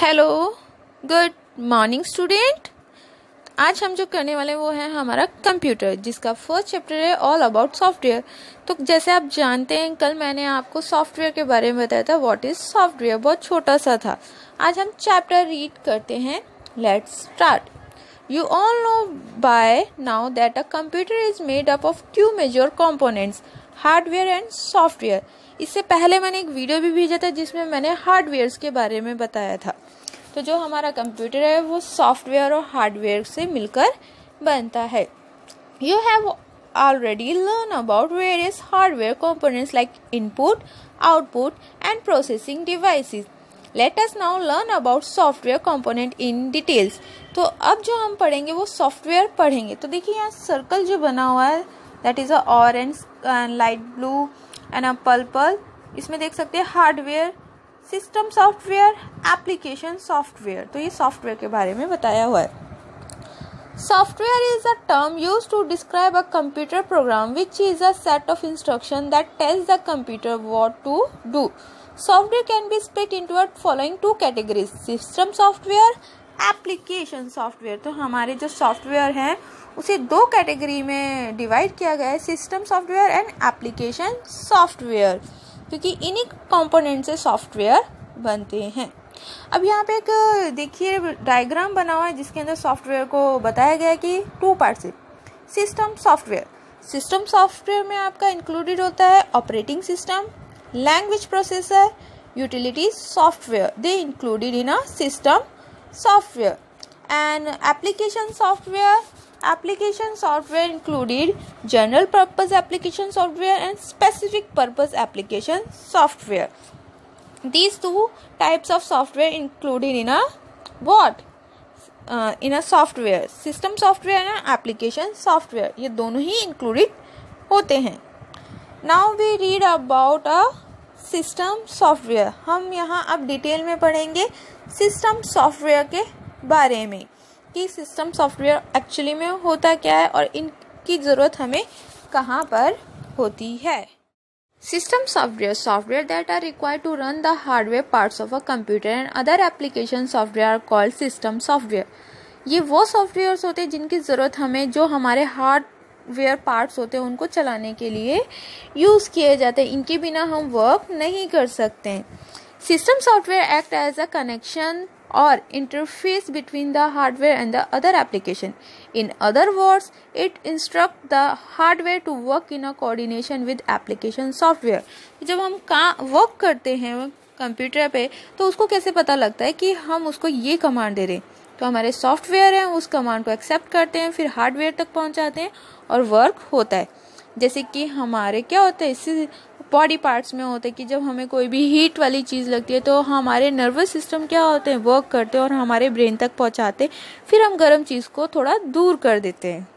Hello, good morning student. आज हम जो करने वाले वो है हमारा कंप्यूटर, जिसका फर्स्ट चैप्टर है ऑल अबाउट सॉफ्टवेयर। तो जैसे आप जानते हैं, कल मैंने आपको सॉफ्टवेयर के बारे में बताया था, व्हाट इज सॉफ्टवेयर, बहुत छोटा सा था। आज हम चैप्टर रीड करते हैं। Let's start. You all know by now that a computer is made up of two major components, hardware and software. इससे पहले मैंने एक वीडियो भी भेजा था जिसमें मैंने हार्डवेयर के बारे में बताया था। तो जो हमारा कंप्यूटर है वो सॉफ्टवेयर और हार्डवेयर से मिलकर बनता है। You have already learned about various hardware components like input, output and processing devices. Let us now learn about software component in details. तो अब जो हम पढ़ेंगे वो सॉफ्टवेयर पढ़ेंगे। तो देखिए यहाँ सर्कल जो बना हुआ है, that is a orange and light blue and a purple. इसमें देख सकते हैं hardware, system software, application software. तो ये सॉफ्टवेयर के बारे में बताया हुआ है। Software is a term used to describe a computer program which is a set of instructions that tells the computer what to do. Software can be split into the following two categories: system software, application software. तो हमारे जो software हैं उसे दो category में divide किया गया है, system software and application software, क्योंकि इन्हीं कंपोनेंट से सॉफ्टवेयर बनते हैं। अब यहाँ पे एक देखिए डायग्राम बना हुआ है जिसके अंदर सॉफ्टवेयर को बताया गया है कि टू पार्ट से। सिस्टम सॉफ्टवेयर, सिस्टम सॉफ्टवेयर में आपका इंक्लूडेड होता है operating system, language processor, utility software, they included in a system software. And application software included general purpose application software and specific purpose application software. These two types of software included in a what? In a software, system software and application software. ये दोनों ही included होते हैं। Now we read about a system software. हम यहाँ अब detail में पढ़ेंगे system software के बारे में कि सिस्टम सॉफ्टवेयर एक्चुअली में होता क्या है और इनकी ज़रूरत हमें कहाँ पर होती है। System software that are required to run the hardware parts of a computer and other application software are called system software. ये वो सॉफ्टवेयर्स होते हैं जिनकी ज़रूरत हमें जो हमारे हार्डवेयर पार्ट्स होते हैं उनको चलाने के लिए यूज़ किए जाते हैं। इनके बिना हम वर्क नहीं कर सकते हैं। System software act as a connection or interface between the hardware and the other application. In other words, it instructs the hardware to work in a coordination with application software. जब हम work करते हैं computer पे तो उसको कैसे पता लगता है कि हम उसको ये कमांड दे रहे हैं, तो हमारे सॉफ्टवेयर हैं उस कमांड को एक्सेप्ट करते हैं, फिर हार्डवेयर तक पहुंचाते हैं और वर्क होता है। जैसे कि हमारे क्या होता है, इससे बॉडी पार्ट्स में होता है कि जब हमें कोई भी हीट वाली चीज़ लगती है तो हमारे नर्वस सिस्टम क्या होते हैं, वर्क करते हैं और हमारे ब्रेन तक पहुंचाते हैं, फिर हम गर्म चीज़ को थोड़ा दूर कर देते हैं।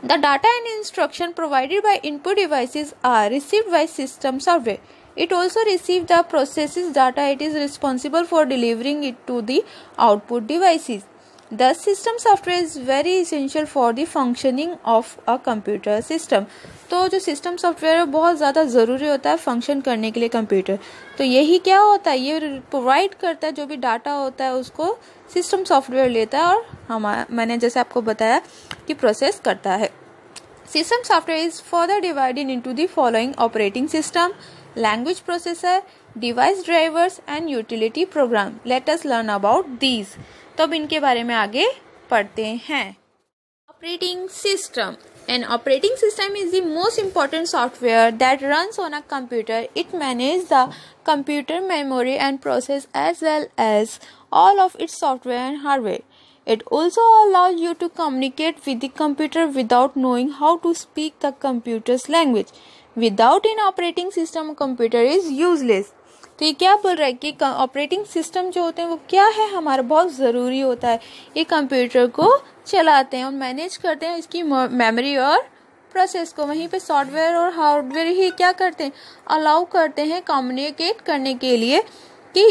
The data and instruction provided by input devices are received by system software. It also receives the processes data. It is responsible for delivering it to the output devices. The system software is very essential for the functioning of a computer system. तो जो system software है बहुत ज़्यादा ज़रूरी होता है function करने के लिए कंप्यूटर। तो यही क्या होता है, ये प्रोवाइड करता है, जो भी डाटा होता है उसको सिस्टम सॉफ्टवेयर लेता है और मैंने जैसे आपको बताया कि प्रोसेस करता है। System software is further divided into the following: operating system, language processor, device drivers and utility programme. Let us learn about these. तो अब इनके बारे में आगे पढ़ते हैं। Operating system. An operating system is the most important software that runs on a computer. It manages the computer memory and process as well as all of its software and hardware. It also allows you to communicate with the computer without knowing how to speak the computer's language. Without an operating system, a computer is useless. तो ये क्या बोल रहा है कि operating system जो होते हैं वो क्या है, हमारा बहुत ज़रूरी होता है। ये कंप्यूटर को चलाते हैं और मैनेज करते हैं इसकी मेमोरी और प्रोसेस को। वहीं पे सॉफ्टवेयर और हार्डवेयर ही क्या करते हैं, अलाउ करते हैं कम्युनिकेट करने के लिए कि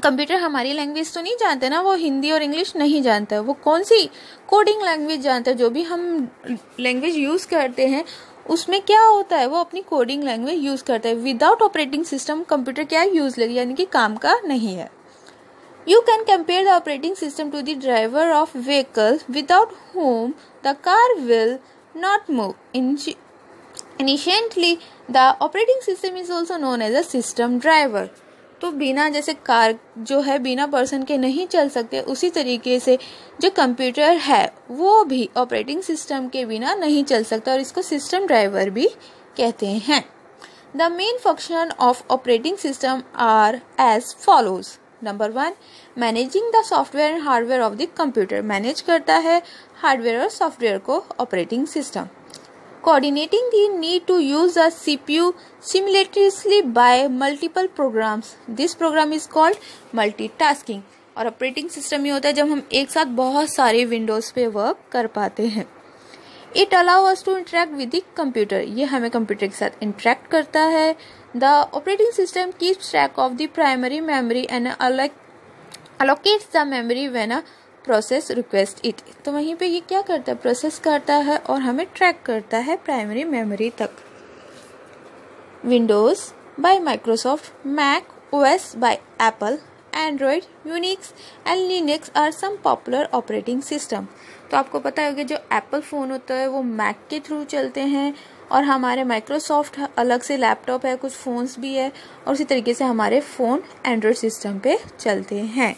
कंप्यूटर हमारी लैंग्वेज तो नहीं जानते ना, वो हिंदी और इंग्लिश नहीं जानता है, वो कौन सी कोडिंग लैंग्वेज जानता है। जो भी हम लैंग्वेज यूज़ करते हैं उसमें क्या होता है, वो अपनी कोडिंग लैंग्वेज यूज़ करता है। विदाउट ऑपरेटिंग सिस्टम कंप्यूटर क्या यूज़लेस यानी कि काम का नहीं है। You can compare the operating system to the driver of vehicle without whom the car will not move. Initially, the operating system is also known as a system driver. तो बिना जैसे कार जो है बिना पर्सन के नहीं चल सकते, उसी तरीके से जो कंप्यूटर है वो भी ऑपरेटिंग सिस्टम के बिना नहीं चल सकता और इसको सिस्टम ड्राइवर भी कहते हैं. The main function of operating system are as follows. Number 1, managing the software and hardware of the computer. Manage करता है हार्डवेयर और सॉफ्टवेयर को operating system. Coordinating the need to use a CPU simultaneously by multiple programs. This program is called multitasking. और operating system ये होता है जब हम एक साथ बहुत सारे विंडोज पे वर्क कर पाते हैं. It allows us to interact with the computer. ये हमें कंप्यूटर के साथ इंटरेक्ट करता है. The operating system keeps track of the primary memory and allocates the memory when a process request it. तो वहीं पे ये क्या करता है, प्रोसेस करता है और हमें ट्रैक करता है प्राइमरी मेमोरी तक. Windows by Microsoft, Mac OS by Apple, Android, Unix and Linux are some popular operating system. तो आपको पता होगा जो एप्पल फ़ोन होता है वो मैक के थ्रू चलते हैं और हमारे माइक्रोसॉफ्ट अलग से लैपटॉप है, कुछ फ़ोन्स भी है और उसी तरीके से हमारे फ़ोन एंड्रॉयड सिस्टम पे चलते हैं.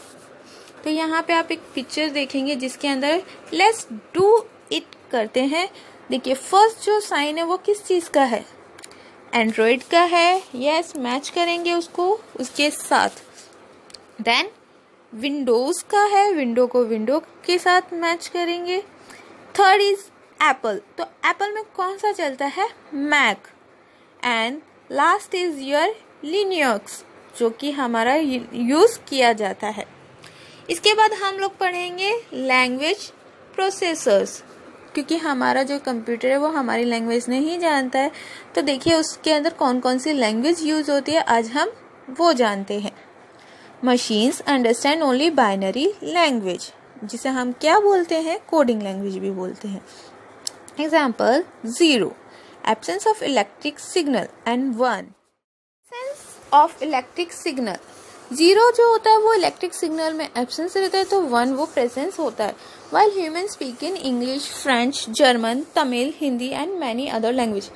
तो यहाँ पे आप एक पिक्चर देखेंगे जिसके अंदर लेट्स डू इट करते हैं. देखिए फर्स्ट जो साइन है वो किस चीज़ का है, एंड्रॉयड का है. यस, मैच करेंगे उसको उसके साथ. देन विंडोज़ का है, विंडो को विंडो के साथ मैच करेंगे. Third is Apple. तो एप्पल में कौन सा चलता है, Mac. And last is your Linux जो कि हमारा यूज़ किया जाता है. इसके बाद हम लोग पढ़ेंगे लैंग्वेज प्रोसेसर्स, क्योंकि हमारा जो कंप्यूटर है वो हमारी लैंग्वेज नहीं जानता है. तो देखिए उसके अंदर कौन कौन सी लैंग्वेज यूज होती है, आज हम वो जानते हैं. Machines understand only binary language, जिसे हम क्या बोलते हैं, कोडिंग लैंग्वेज भी बोलते हैं. Example 0, absence of electric signal, and 1, absence of electric signal. 0 जो होता है वो इलेक्ट्रिक सिग्नल में एब्सेंस रहता है, तो 1 वो प्रेजेंस होता है. While human speak in English, French, German, Tamil, Hindi and many other language.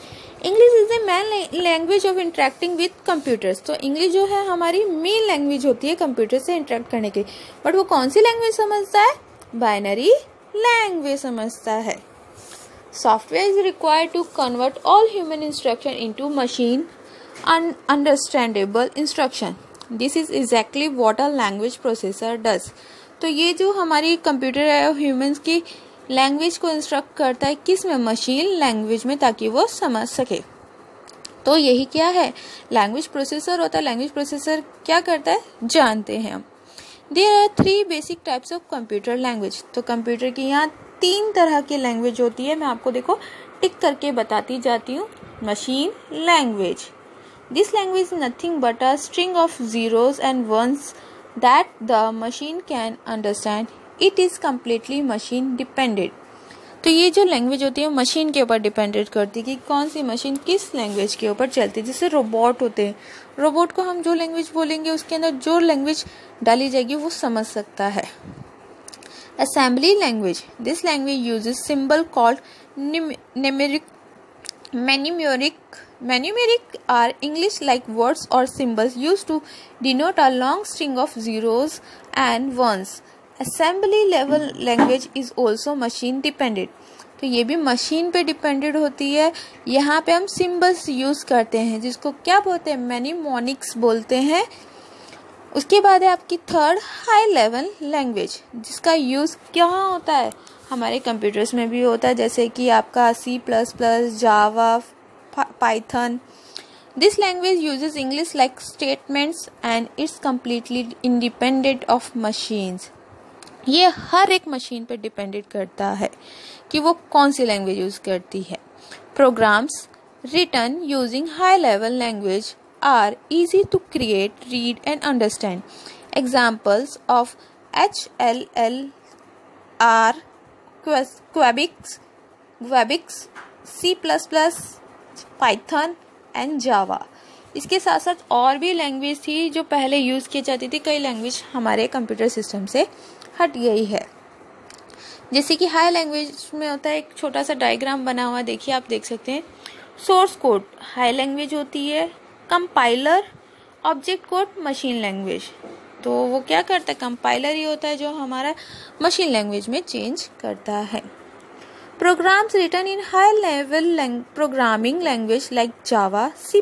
English is the main language of interacting with computers. तो इंग्लिश जो है हमारी मेन लैंग्वेज होती है कंप्यूटर से इंटरेक्ट करने की. बट वो कौन सी लैंग्वेज समझता है, बाइनरी लैंग्वेज समझता है. Software is required to convert all human instruction into machine understandable instruction. This is exactly what a language processor does. तो ये जो हमारी कंप्यूटर है ह्यूमंस की लैंग्वेज को इंस्ट्रक्ट करता है किस में, मशीन लैंग्वेज में, ताकि वो समझ सके. तो यही क्या है, लैंग्वेज प्रोसेसर होता है. लैंग्वेज प्रोसेसर क्या करता है जानते हैं हम. There are 3 basic types of computer language. तो कंप्यूटर की यहाँ 3 तरह की लैंग्वेज होती है. मैं आपको देखो टिक करके बताती जाती हूँ. Machine language. This language is nothing but a string of zeros and ones that the machine can understand. It is completely machine dependent. तो ये जो लैंग्वेज होती है मशीन के ऊपर डिपेंडेंट करती है कि कौन सी मशीन किस लैंग्वेज के ऊपर चलती है. जैसे रोबोट होते हैं, रोबोट को हम जो लैंग्वेज बोलेंगे उसके अंदर जो लैंग्वेज डाली जाएगी वो समझ सकता है. Assembly language. This language uses symbol called Numeric are English like words or symbols used to denote a long string of zeros and ones. Assembly level language is also machine dependent. तो ये भी machine पे dependent होती है. यहाँ पे हम symbols use करते हैं जिसको क्या बोलते हैं, मैनिमोनिक्स बोलते हैं. उसके बाद है आपकी थर्ड हाई लेवल लैंग्वेज, जिसका यूज क्या होता है, हमारे कंप्यूटर्स में भी होता है, जैसे कि आपका C++, Java, Python. This language uses English like statements and it's completely independent of machines. ये हर एक मशीन पे डिपेंडेंट करता है कि वो कौन सी लैंग्वेज यूज करती है. Programs written using high level language are easy to create, read and understand. Examples of HLL are Quebix, C++, Python and Java. इसके साथ साथ और भी लैंग्वेज थी जो पहले यूज़ की जाती थी, कई लैंग्वेज हमारे कंप्यूटर सिस्टम से हट गई है। जैसे कि हाई लैंग्वेज में होता है, एक छोटा सा डायग्राम बना हुआ देखिए, आप देख सकते हैं। सोर्स कोड हाई लैंग्वेज होती है, compiler object code machine language. तो वो क्या करता है, कंपाइलर ही होता है जो हमारा मशीन लैंग्वेज में चेंज करता है। Programs written in high level programming language like Java, C++,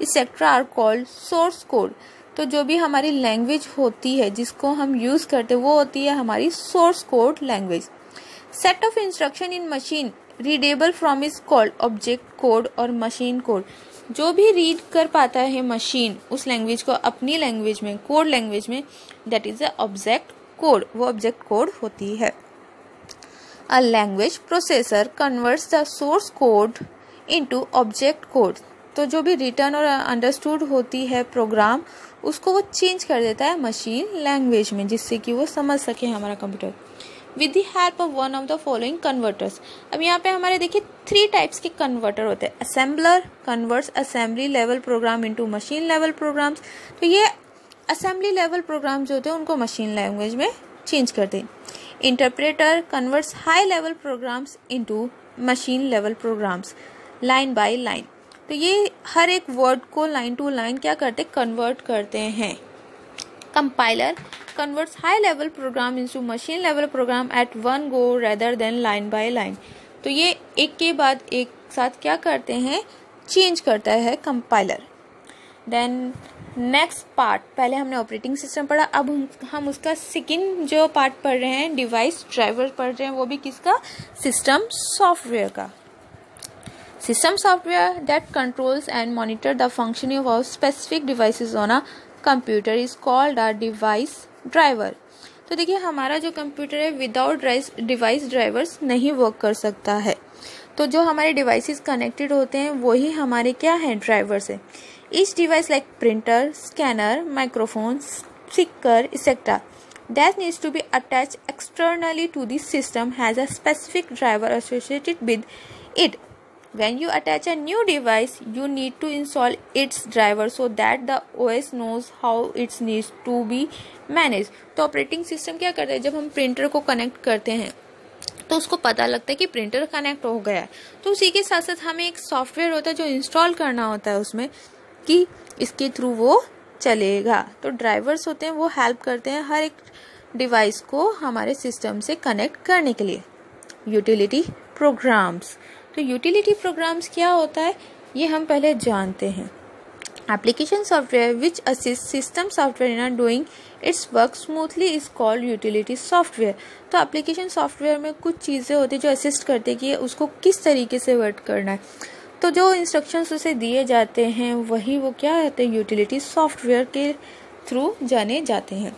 etc. are called source code। तो जो भी हमारी लैंग्वेज होती है जिसको हम यूज़ करते हैं वो होती है हमारी source code language. Set of instruction in machine readable from is called object code और मशीन कोड। जो भी रीड कर पाता है मशीन उस लैंग्वेज को अपनी लैंग्वेज में, कोड लैंग्वेज में, that is a object code, वो ऑब्जेक्ट कोड होती है। A language processor converts the source code into object code। तो जो भी रिटर्न और अंडरस्टूड होती है प्रोग्राम, उसको वो चेंज कर देता है मशीन लैंग्वेज में, जिससे कि वो समझ सके हमारा computer. With the help of one of the following converters. अब यहाँ पे हमारे देखिए 3 टाइप्स के कन्वर्टर होते हैं। Assembler converts assembly level program into machine level programs. तो ये असेंबली लेवल प्रोग्राम जो होते हैं उनको मशीन लैंग्वेज में चेंज करते हैं। Interpreter converts high level programs into machine level programs line by line. तो ये हर एक वर्ड को लाइन टू लाइन क्या करते, कन्वर्ट करते हैं। Compiler converts high level program into machine level program at one go rather than line by line. तो ये एक के बाद एक साथ क्या करते हैं, चेंज करता है कंपाइलर। देन नेक्स्ट पार्ट, पहले हमने ऑपरेटिंग सिस्टम पढ़ा, अब हम उसका सेकंड जो पार्ट पढ़ रहे हैं, डिवाइस ड्राइवर पढ़ रहे हैं, वो भी किसका, सिस्टम सॉफ्टवेयर का। System software that controls and monitor the functioning of specific devices on a computer is called a device driver. तो देखिए हमारा जो कंप्यूटर है विदाउट डिवाइस ड्राइवर्स नहीं वर्क कर सकता है। तो जो हमारे डिवाइसेस कनेक्टेड होते हैं वही हमारे क्या है, ड्राइवर्स है। Each device like printer, scanner, microphone, speaker, etc. that needs to be attached externally to the system has a specific driver associated with it. When you attach a new device, you need to install its driver so that the OS knows how it needs to be managed. तो operating system क्या करता है, जब हम printer को connect करते हैं तो उसको पता लगता है कि प्रिंटर कनेक्ट हो गया है, तो उसी के साथ साथ हमें एक सॉफ्टवेयर होता है जो इंस्टॉल करना होता है उसमें कि इसके थ्रू वो चलेगा। तो ड्राइवर्स होते हैं वो हेल्प करते हैं हर एक डिवाइस को हमारे सिस्टम से कनेक्ट करने के लिए। यूटिलिटी प्रोग्राम्स, तो यूटिलिटी प्रोग्राम्स क्या होता है ये हम पहले जानते हैं। Application software which assist system software in doing it's work smoothly is called utility software. तो एप्लीकेशन सॉफ्टवेयर में कुछ चीज़ें होती है जो असिस्ट करते हैं कि उसको किस तरीके से वर्क करना है। तो जो इंस्ट्रक्शंस उसे दिए जाते हैं वही वो क्या होते हैं, यूटिलिटी सॉफ्टवेयर के थ्रू जाने जाते हैं।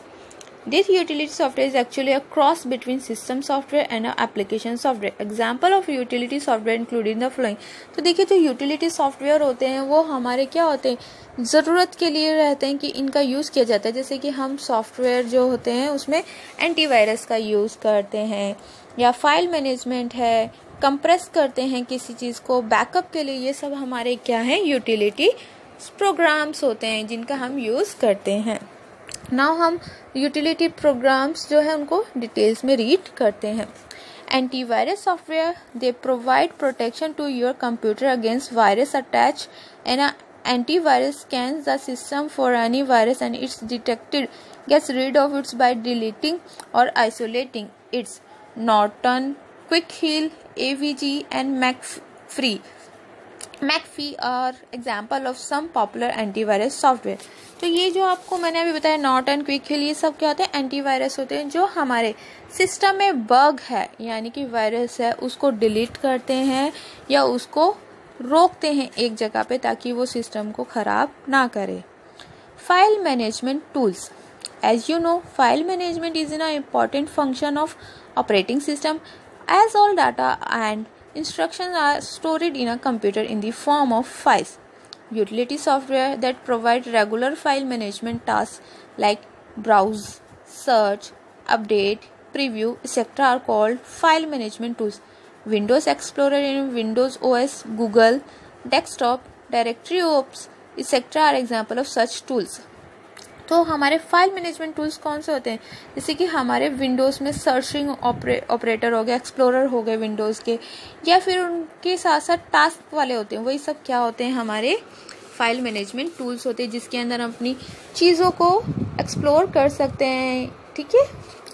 This utility software is actually a cross between system software and application software. Example of utility software including the following. तो देखिए जो यूटिलिटी सॉफ्टवेयर होते हैं वो हमारे क्या होते हैं, ज़रूरत के लिए रहते हैं कि इनका यूज़ किया जाता है। जैसे कि हम सॉफ्टवेयर जो होते हैं उसमें एंटीवायरस का यूज़ करते हैं, या फाइल मैनेजमेंट है, कंप्रेस करते हैं किसी चीज़ को, बैकअप के लिए, ये सब हमारे क्या है, यूटिलिटी प्रोग्राम्स होते हैं जिनका हम यूज़ करते हैं। नाउ हम यूटिलिटी प्रोग्राम्स जो है उनको डिटेल्स में रीड करते हैं। Antivirus software they provide protection to your computer against virus attach and antivirus scans the system for any virus and it's detected, gets rid of it by deleting or isolating. It's Norton, Quick Heal, AVG and McAfee are example of some popular antivirus software. तो ये जो आपको मैंने अभी बताया Norton, quick हिल, ये सब क्या होते हैं, एंटीवायरस होते हैं जो हमारे सिस्टम में बग है यानी कि वायरस है उसको डिलीट करते हैं या उसको रोकते हैं एक जगह पे ताकि वो सिस्टम को ख़राब ना करे। File management tools, as you know file management is an important function of operating system as all data and instructions are stored in a computer in the form of files. Utility software that provide regular file management tasks like browse, search, update, preview, etc. are called file management tools. Windows Explorer in Windows OS, Google Desktop, Directory Ops, etcetera are example of such tools. तो हमारे file management tools कौन से होते हैं? जैसे कि हमारे Windows में सर्चिंग ऑपरेटर हो गया, एक्सप्लोरर हो गए विंडोज़ के, या फिर उनके साथ साथ टास्क वाले होते हैं, वही सब क्या होते हैं? हमारे फाइल मैनेजमेंट टूल्स होते हैं, जिसके अंदर हम अपनी चीज़ों को एक्सप्लोर कर सकते हैं, ठीक है,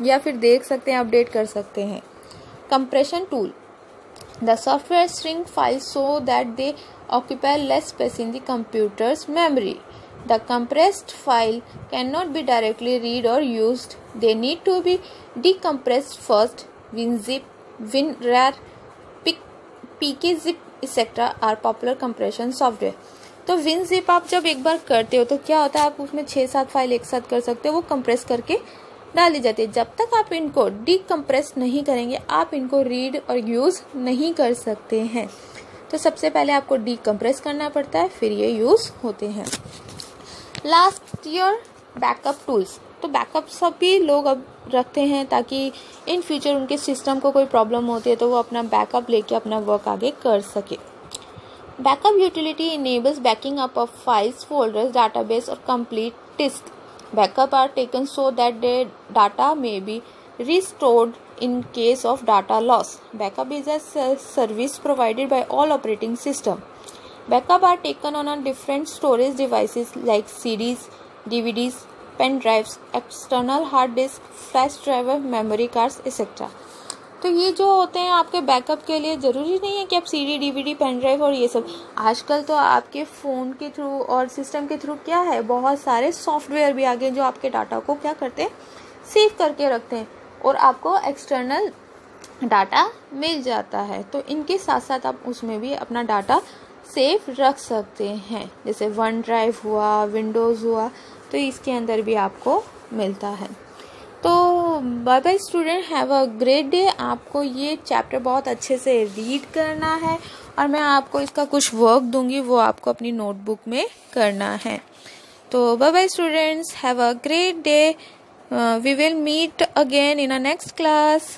या फिर देख सकते हैं, अपडेट कर सकते हैं। Compression tool, the software shrink files so that they occupy less space in the computer's memory. The compressed file cannot be directly read or used. They need to be decompressed first. WinZip, WinRAR, PKZip, etc. are popular compression software. तो WinZip आप जब एक बार करते हो तो क्या होता है, आप उसमें 6-7 फाइल एक साथ कर सकते हो, वो कंप्रेस करके डाल दी जाती है। जब तक आप इनको डीकम्प्रेस नहीं करेंगे, आप इनको रीड और यूज़ नहीं कर सकते हैं। तो सबसे पहले आपको डीकम्प्रेस करना पड़ता है, फिर ये यूज़ होते हैं। लास्ट ईयर बैकअप टूल्स, तो बैकअप सभी लोग अब रखते हैं ताकि इन फ्यूचर उनके सिस्टम को कोई प्रॉब्लम होती है तो वो अपना बैकअप लेके अपना वर्क आगे कर सके। Backup utility enables backing up of files, folders, database और complete disk. Backup are taken so that their data may be restored in case of data loss. Backup is a service provided by all operating systems. Backup are taken on different storage devices like CDs, DVDs, pen drives, external hard disk, flash drive, memory cards, etc. तो ये जो होते हैं आपके backup के लिए, ज़रूरी नहीं है कि आप CD, DVD, पेन ड्राइव और ये सब, आजकल तो आपके फ़ोन के थ्रू और सिस्टम के थ्रू क्या है, बहुत सारे सॉफ्टवेयर भी आ गए जो आपके डाटा को क्या करते हैं, सेव करके रखते हैं और आपको एक्सटर्नल डाटा मिल जाता है। तो इनके साथ साथ आप उसमें भी अपना डाटा सेव रख सकते हैं, जैसे वन ड्राइव हुआ, विंडोज़ हुआ, तो इसके अंदर भी आपको मिलता है। तो bye bye student, have a great day. आपको ये चैप्टर बहुत अच्छे से रीड करना है और मैं आपको इसका कुछ वर्क दूंगी, वो आपको अपनी नोटबुक में करना है। तो bye bye students, have a great day. We will meet again in a next class.